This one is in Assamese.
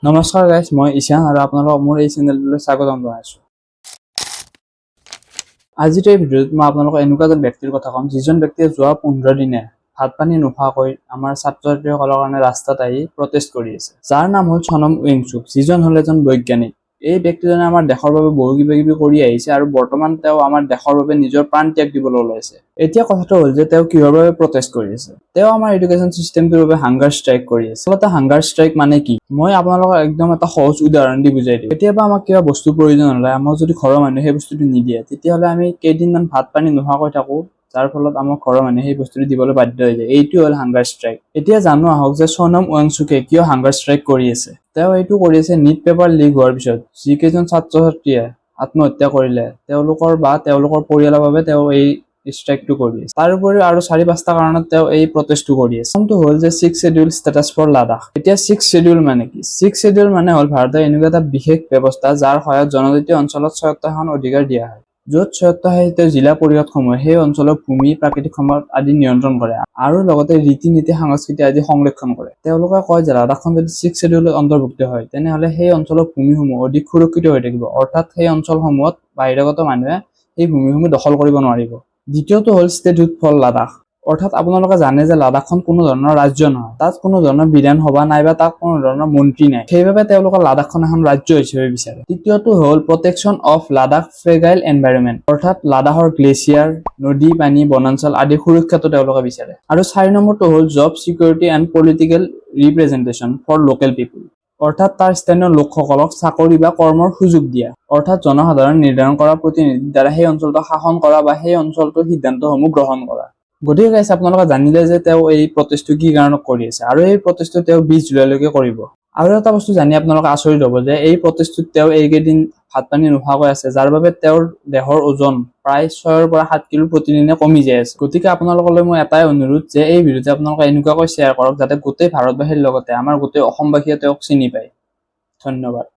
নমস্কাৰ গাইজ, মই ঈশান আৰু আপোনালোকক মোৰ এই চেনেলটোলৈ স্বাগতম জনাইছোঁ। আজিৰ এই ভিডিঅ'ত মই আপোনালোকক এনেকুৱা এজন ব্যক্তিৰ কথা ক'ম, যিজন ব্যক্তিয়ে যোৱা 15 দিনে ভাত পানী নোখোৱাকৈ আমাৰ ছাত্ৰ-ছাত্ৰীসকলৰ কাৰণে ৰাস্তাত আহি প্ৰটেষ্ট কৰি আছে। যাৰ নাম হ'ল চনম ৱাংচুক, যিজন হ'ল এজন বৈজ্ঞানিক। এই ব্যক্তিজনে আমাৰ দেশৰ বাবে বহু কিবা কৰি আহিছে আৰু বৰ্তমান তেওঁ আমাৰ দেশৰ বাবে নিজৰ প্ৰাণ ত্যাগ দিবলৈ ওলাইছে। এতিয়া কথাটো হ'ল যে তেওঁ কিহৰ বাবে প্ৰটেষ্ট কৰি আছে। তেওঁ আমাৰ এডুকেশ্যন চিষ্টেমটোৰ বাবে হাংগাৰ ষ্ট্ৰাইক কৰি আছে। আচলতে হাংগাৰ ষ্ট্ৰাইক মানে কি, মই আপোনালোকক একদম এটা সহজ উদাহৰণ দি বুজাই দিওঁ। কেতিয়াবা আমাক কিবা বস্তু প্ৰয়োজন হ'লে আমাক যদি ঘৰৰ মানুহে সেই বস্তুটো নিদিয়ে, তেতিয়াহ'লে আমি কেইদিনমান ভাত পানী নোখোৱাকৈ থাকো, যাৰ ফলত আমাৰ ঘৰৰ মানুহে সেই বস্তুটো দিবলৈ বাধ্য হৈ যায়। এইটো হ'ল হাংগাৰ ষ্ট্ৰাইক। এতিয়া জানো আহক যে চনম ৱাংচুকে কিয় হাংগাৰ ষ্ট্ৰাইক কৰি আছে। তেওঁ এইটো কৰি আছে নিট পেপাৰ লিক হোৱাৰ পিছত যিকেইজন ছাত্ৰ-ছাত্ৰীয়ে আত্মহত্যা কৰিলে তেওঁলোকৰ পৰিয়ালৰ বাবে তেওঁ এই ষ্ট্ৰাইকটো কৰি আছে। তাৰ উপৰিও আৰু 4-5টা কাৰণত তেওঁ এই প্ৰটেষ্টটো কৰি আছে। প্ৰথমটো হ'ল যে 6th Schedule status for Ladakh. এতিয়া 6th Schedule মানে কি? 6th Schedule মানে হ'ল ভাৰতৰ এনেকুৱা এটা বিশেষ ব্যৱস্থা যাৰ সহায়ত জনজাতীয় অঞ্চলত স্বায়ত্তশাসন অধিকাৰ দিয়া হয়। য'ত স্বায়ত্তশাসিত জিলা পৰিষদসমূহে সেই অঞ্চলৰ ভূমি, প্ৰাকৃতিক সম্পদ আদি নিয়ন্ত্ৰণ কৰে আৰু লগতে ৰীতি-নীতি, সংস্কৃতি আদি সংৰক্ষণ কৰে। তেওঁলোকে কয় যে লাডাখখন যদি 6th Schedule অন্তৰ্ভুক্ত হয়, তেনেহ'লে সেই অঞ্চলৰ ভূমিসমূহ অধিক সুৰক্ষিত হৈ থাকিব, অৰ্থাৎ সেই অঞ্চলসমূহত বাহিৰাগত মানুহে সেই ভূমিসমূহ দখল কৰিব নোৱাৰিব। দ্বিতীয়টো হ'ল ষ্টেটহুড ফৰ লাডাখ, অৰ্থাৎ আপোনালোকে জানে যে লাডাখখন কোনো ধৰণৰ ৰাজ্য নহয়, তাত কোনো ধৰণৰ বিধানসভা নাই বা তাত কোনো ধৰণৰ মন্ত্ৰী নাই, সেইবাবে তেওঁলোকে লাডাখখন এখন ৰাজ্য হিচাপে বিচাৰে। তৃতীয়টো হ'ল প্ৰটেকশ্যন অফ লাডাখ ফ্ৰেগাইল এনভাইৰনমেণ্ট, অৰ্থাৎ লাডাখৰ গ্লেচিয়াৰ, নদী, পানী, বনাঞ্চল আদি সুৰক্ষাটো তেওঁলোকে বিচাৰে। আৰু 4 নম্বৰটো হ'ল job security and political representation for local people, অৰ্থাৎ তাৰ স্থানীয় লোকসকলক চাকৰি বা কৰ্মৰ সুযোগ দিয়া, অৰ্থাৎ জনসাধাৰণ নিৰ্ধাৰণ কৰা প্ৰতিনিধিৰ দ্বাৰা সেই অঞ্চলটো শাসন কৰা বা সেই অঞ্চলটোৰ সিদ্ধান্তসমূহ গ্ৰহণ কৰা। গতিকে গাইছ, আপোনালোকে জানিলে যে তেওঁ এই প্ৰটেষ্টটো কি কাৰণত কৰি আছে আৰু এই প্ৰটেষ্টটো তেওঁ 20 জুলাইলৈকে কৰিব। আৰু এটা বস্তু জানি আপোনালোকে আচৰিত হ'ব যে এই প্ৰটেষ্টটোত তেওঁ এইকেইদিন ভাত পানী নোখোৱাকৈ আছে, যাৰ বাবে তেওঁৰ দেহৰ ওজন প্ৰায় 6 পৰা 7 কিলো প্ৰতিদিনে কমি যায় আছে। গতিকে আপোনালোকলৈ মই এটাই অনুৰোধ যে এই ভিডিঅ'টো আপোনালোকে এনেকুৱাকৈ শ্বেয়াৰ কৰক যাতে গোটেই ভাৰতবাসীৰ লগতে আমাৰ গোটেই অসমবাসীয়ে তেওঁক চিনি পায়। ধন্যবাদ।